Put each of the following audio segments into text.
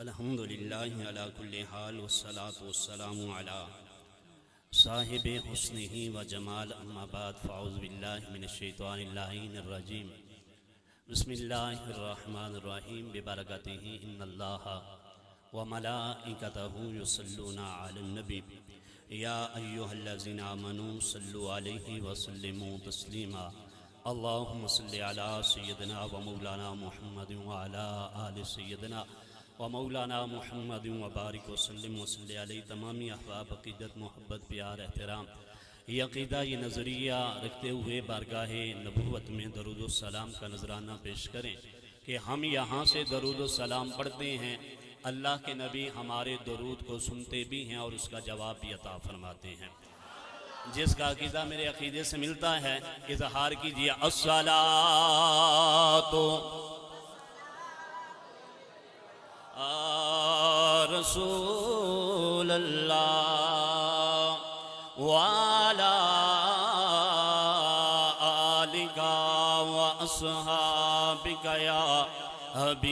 الحمدللہ علی کل حال والصلاة والسلام علی صاحب حسنہ و جمال اما بعد فاعوذ باللہ من الشیطان اللعین الرجیم بسم اللہ الرحمن الرحیم ببرکتہ ان اللہ و ملائکتہ یصلون علی النبی یا ایہا الذین آمنوا صلوا علیہ وسلموا تسلیما اللہم صلی علی سیدنا و مولانا محمد و علی آل سیدنا و مولانا محمد و بارک وسلم وصلی علیہ تمامی احباب عقیدت محبت پیار احترام یہ عقیدہ یہ نظریہ رکھتے ہوئے بارگاہ نبوت میں درود و سلام کا نذرانہ پیش کریں کہ ہم یہاں سے درود و سلام پڑھتے ہیں، اللہ کے نبی ہمارے درود کو سنتے بھی ہیں اور اس کا جواب بھی عطا فرماتے ہیں۔ جس کا عقیدہ میرے عقیدے سے ملتا ہے اظہار کیجیے الصلاۃ رسول اللہ وعلی آلک و اصحابک یا حبیب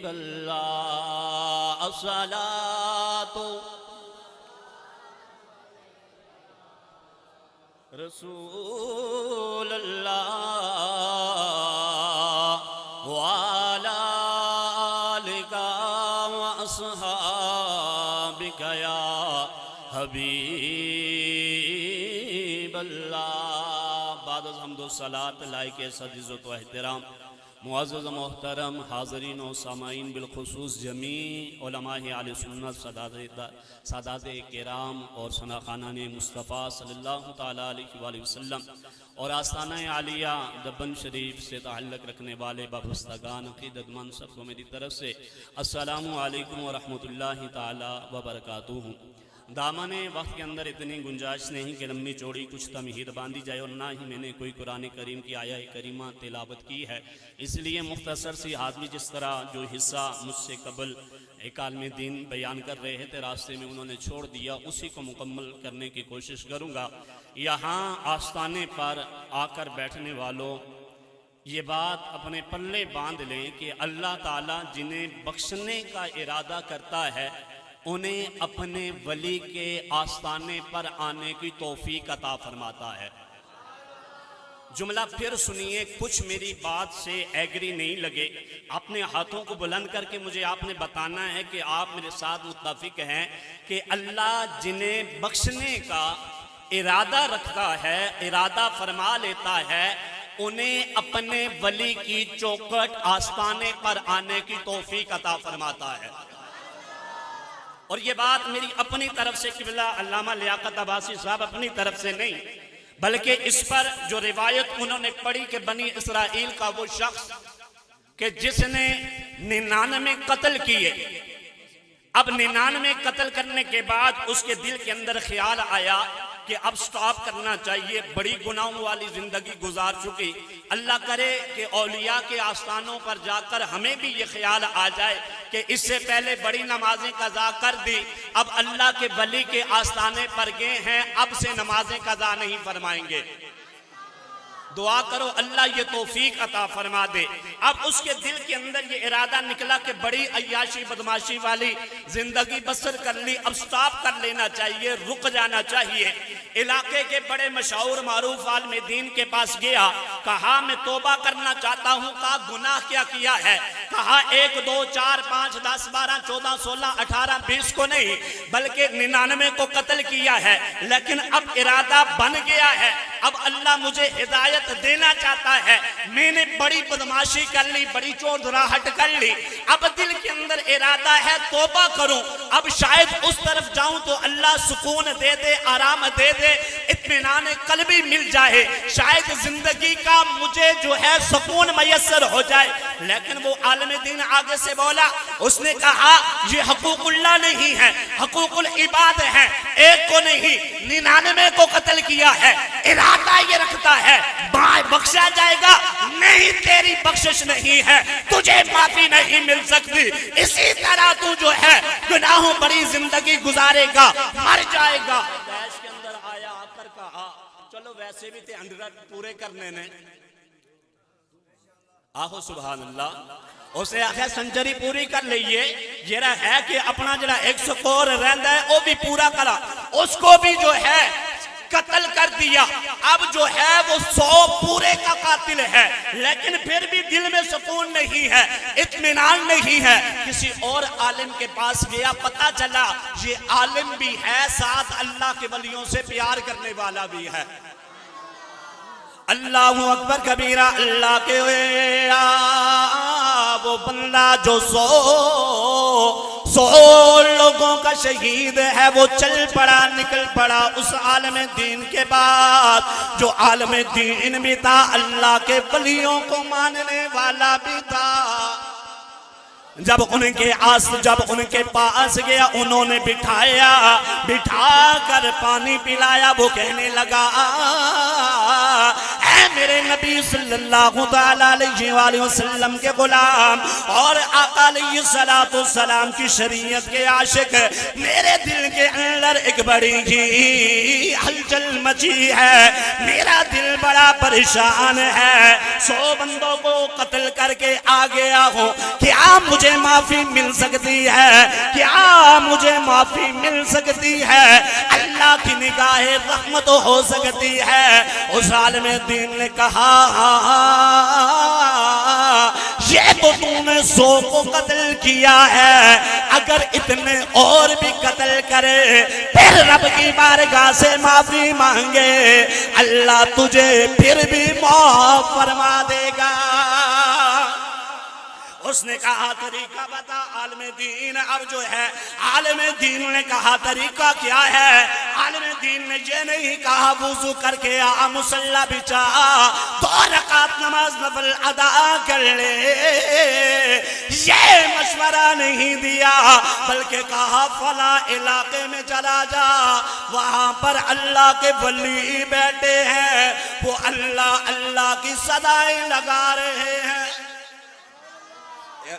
اللہ الصلاۃ رسول اللہ وعلی آلک و اصحابک یا حبیب اللہ۔ بعد از حمد و صلاۃ لائق عزت و احترام معزز و محترم حاضرین و سامعین بالخصوص جمیع علماء اہل سنت سادات کرام اور ثنا خانان مصطفیٰ صلی اللہ تعالیٰ علیہ وآلہ وسلم اور آستانہ عالیہ دبن شریف سے تعلق رکھنے والے بابستگان عقیدت مند سب کو میری طرف سے السلام علیکم ورحمۃ اللہ تعالیٰ وبرکاتہ۔ دامن وقت کے اندر اتنی گنجائش نہیں کہ لمبی چوڑی کچھ تمہید باندھی جائے اور نہ ہی میں نے کوئی قرآن کریم کی آیہ کریمہ تلاوت کی ہے، اس لیے مختصر سی آدمی جس طرح جو حصہ مجھ سے قبل ایک عالم دین بیان کر رہے تھے راستے میں انہوں نے چھوڑ دیا، اسی کو مکمل کرنے کی کوشش کروں گا۔ یہاں آستانے پر آ کر بیٹھنے والوں یہ بات اپنے پلے باندھ لیں کہ اللہ تعالیٰ جنہیں بخشنے کا ارادہ کرتا ہے انہیں اپنے ولی کے آستانے پر آنے کی توفیق عطا فرماتا ہے۔ جملہ پھر سنیے، کچھ میری بات سے ایگری نہیں لگے اپنے ہاتھوں کو بلند کر کے مجھے آپ نے بتانا ہے کہ آپ میرے ساتھ متفق ہیں کہ اللہ جنہیں بخشنے کا ارادہ رکھتا ہے، ارادہ فرما لیتا ہے، انہیں اپنے ولی کی چوکھٹ آستانے پر آنے کی توفیق عطا فرماتا ہے۔ اور یہ بات میری اپنی طرف سے قبلہ علامہ لیاقت عباسی صاحب اپنی طرف سے نہیں بلکہ اس پر جو روایت انہوں نے پڑھی کہ بنی اسرائیل کا وہ شخص کہ جس نے 99 قتل کیے، اب 99 قتل کرنے کے بعد اس کے دل کے اندر خیال آیا کہ اب سٹاپ کرنا چاہیے، بڑی گناہوں والی زندگی گزار چکی، اللہ کرے کہ اولیاء کے آستانوں پر جا کر ہمیں بھی یہ خیال آ جائے کہ اس سے پہلے بڑی نمازیں قضا کر دی، اب اللہ کے ولی کے آستانے پر گئے ہیں، اب سے نمازیں قضا نہیں فرمائیں گے۔ دعا کرو اللہ یہ توفیق عطا فرما دے۔ اب اس کے دل کے اندر یہ ارادہ نکلا کہ بڑی عیاشی بدماشی والی زندگی بسر کر لی، اب سٹاپ کر لینا چاہیے، رک جانا چاہیے۔ علاقے کے بڑے مشہور معروف عالم دین کے پاس گیا، کہا میں توبہ کرنا چاہتا ہوں، کہا گناہ کیا کیا ہے؟ کہا 1 2 4 5 10 12 14 16 18 20 کو نہیں بلکہ 99 کو قتل کیا ہے، لیکن اب ارادہ بن گیا ہے، اب اللہ مجھے ہدایت دینا چاہتا ہے، میں نے بڑی بدماشی کر لی، بڑی چور دراہٹ کر لی، اب دل کے اندر ارادہ ہے توبہ کروں، اب شاید اس طرف جاؤں تو اللہ سکون دے دے، آرام دے دے، اطمینان قلبی مل جائے، شاید زندگی کا مجھے جو ہے سکون میسر ہو جائے۔ لیکن وہ عالم دین آگے سے بولا، اس نے کہا یہ حقوق اللہ نہیں ہے، حقوق العباد ہے، ایک کو نہیں 99 کو قتل کیا ہے، ارادہ یہ رکھتا ہے بخشا جائے گا، نہیں تیری بخشش نہیں ہے، تجھے معافی نہیں مل سکتی، اسی طرح تو جو ہے گناہوں بڑی زندگی گزارے گا، مر جائے گا۔ دیش کے اندر آیا آ کر کہا چلو ویسے بھی تے 100 پورے کرنے نے، آہو سبحان اللہ، اسے آخر سنچری پوری کر لئیے جیرا ہے کہ اپنا جڑا 100 سکور رہندا ہے وہ بھی پورا کرا، اس کو بھی جو ہے قتل کر دیا، اب جو ہے وہ 100 پورے کا قاتل ہے، لیکن پھر بھی دل میں سکون نہیں ہے، اطمینان نہیں ہے۔ کسی اور عالم کے پاس گیا، پتہ چلا یہ عالم بھی ہے، ساتھ اللہ کے ولیوں سے پیار کرنے والا بھی ہے۔ اللہ اکبر کبیرہ، اللہ کے وہ بندہ جو 100 لوگوں کا شہید ہے، وہ چل پڑا، نکل پڑا اس عالم دین کے بعد جو عالم دین بھی تھا، اللہ کے ولیوں کو ماننے والا بھی تھا۔ جب ان کے پاس گیا، انہوں نے بٹھا کر پانی پلایا، وہ کہنے لگا اے میرے نبی صلی اللہ علیہ وآلہ وسلم کے غلام اور آقا علیہ السلام کی شریعت کے عاشق، میرے دل کے اندر ایک بڑی ہی ہلچل مچی ہے، میرا دل بڑا پریشان ہے، 100 بندوں کو قتل کر کے آ گیا ہوں، کیا مجھے معافی مل سکتی ہے؟ کیا مجھے معافی مل سکتی ہے؟ اللہ کی نگاہ رحمت ہو سکتی ہے؟ اس عالم دین نے کہا یہ تو تم نے 100 کو قتل کیا ہے، اگر اتنے اور بھی قتل کرے پھر رب کی بارگاہ سے معافی مانگے، اللہ تجھے پھر بھی معاف فرما دے گا۔ اس نے کہا طریقہ بتا عالم دین، اب جو ہے عالم دین نے کہا طریقہ کیا ہے؟ عالم دین نے یہ نہیں کہا وضو کر کے آ مصلی بچا 2 رکعت نماز نفل ادا کر لے، یہ مشورہ نہیں دیا، بلکہ کہا فلاں علاقے میں چلا جا، وہاں پر اللہ کے ولی بیٹھے ہیں، وہ اللہ کی صدائیں لگا رہے ہیں۔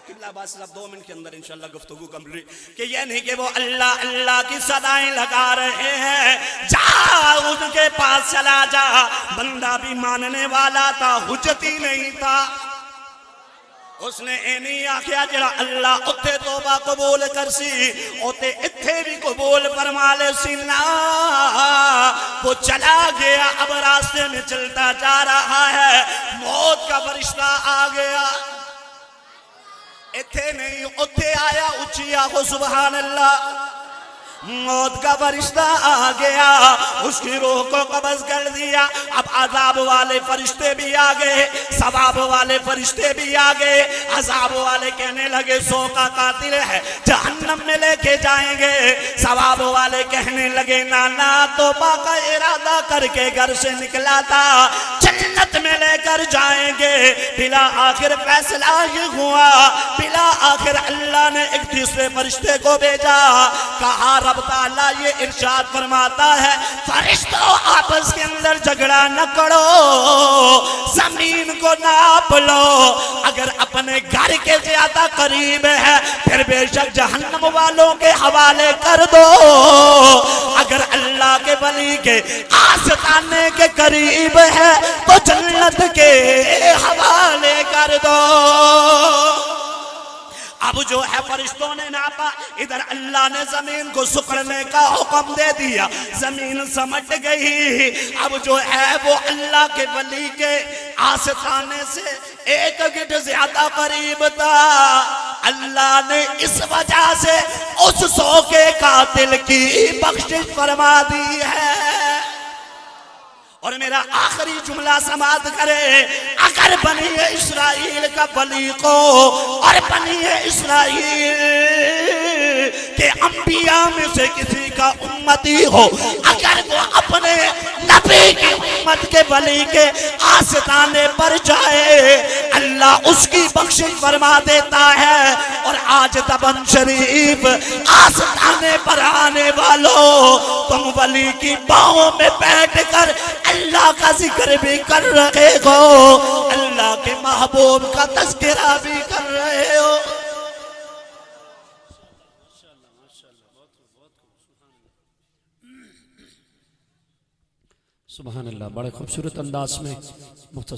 قبلہ باس صاحب 2 منٹ کے اندر انشاءاللہ گفتگو کمپلیٹ، کہ یہ نہیں کہ وہ اللہ کی صدائیں لگا رہے ہیں، جا ان کے پاس چلا جا۔ بندہ بھی ماننے والا تھا، حجتی نہیں تھا، اس نے اینی آخیا جڑا اللہ اتھے توبہ قبول کر سی اوتے اتھے بھی قبول فرما لے سی نا۔ وہ چلا گیا، اب راستے میں چلتا جا رہا ہے، موت کا فرشتہ آ گیا، اتھے نہیں اتھے آیا، اچھی آخو سبحان اللہ۔ موت کا فرشتہ آ گیا، اس کی روح کو قبض کر دیا، اب عذاب والے فرشتے بھی آ گئے، ثواب والے فرشتے بھی آ گئے۔ عذاب والے کہنے لگے 100 کا قاتل ہے، جہنم میں لے کے جائیں گے، ثواب والے کہنے لگے نانا توبہ کا ارادہ کر کے گھر سے نکلا تھا، جنت میں لے کر جائیں گے۔ بلا آخر فیصلہ یہ ہوا، بلا آخر اللہ نے ایک تیسرے فرشتے کو بھیجا، کہا رب تعالیٰ یہ ارشاد فرماتا ہے فرشتوں آپس کے اندر جھگڑا نہ کرو، زمین کو ناپ لو، اگر اپنے گھر کے زیادہ قریب ہے پھر بے شک جہنم والوں کے حوالے کر دو، اگر اللہ کے ولی کے آستانے کے قریب ہے تو جنت کے حوالے کر دو۔ اب جو ہے فرشتوں نے ناپا، ادھر اللہ نے زمین کو سکڑنے کا حکم دے دیا، زمین سمٹ گئی، اب جو ہے وہ اللہ کے ولی کے آستانے سے 1 گٹ زیادہ قریب تھا۔ اللہ نے اس وجہ سے اس 100 کے قاتل کی بخشش فرما دی ہے۔ اور میرا آخری جملہ سماعت کرے، اگر بنی اسرائیل کا ولی کو اور بنی اسرائیل کے انبیاء میں سے کسی کا امتی ہو، اگر وہ اپنے نبی کی امت کے ولی کے آستانے پر جائے اللہ اس کی بخشش فرما دیتا ہے۔ اور آج دبن شریف آستانے پر آنے والوں، تم ولی کی باہوں میں بیٹھ کر اللہ کا ذکر بھی کر رہے ہو، اللہ کے محبوب کا تذکرہ بھی کر رہے ہو۔ سبحان اللہ، بڑے خوبصورت انداز میں مختصر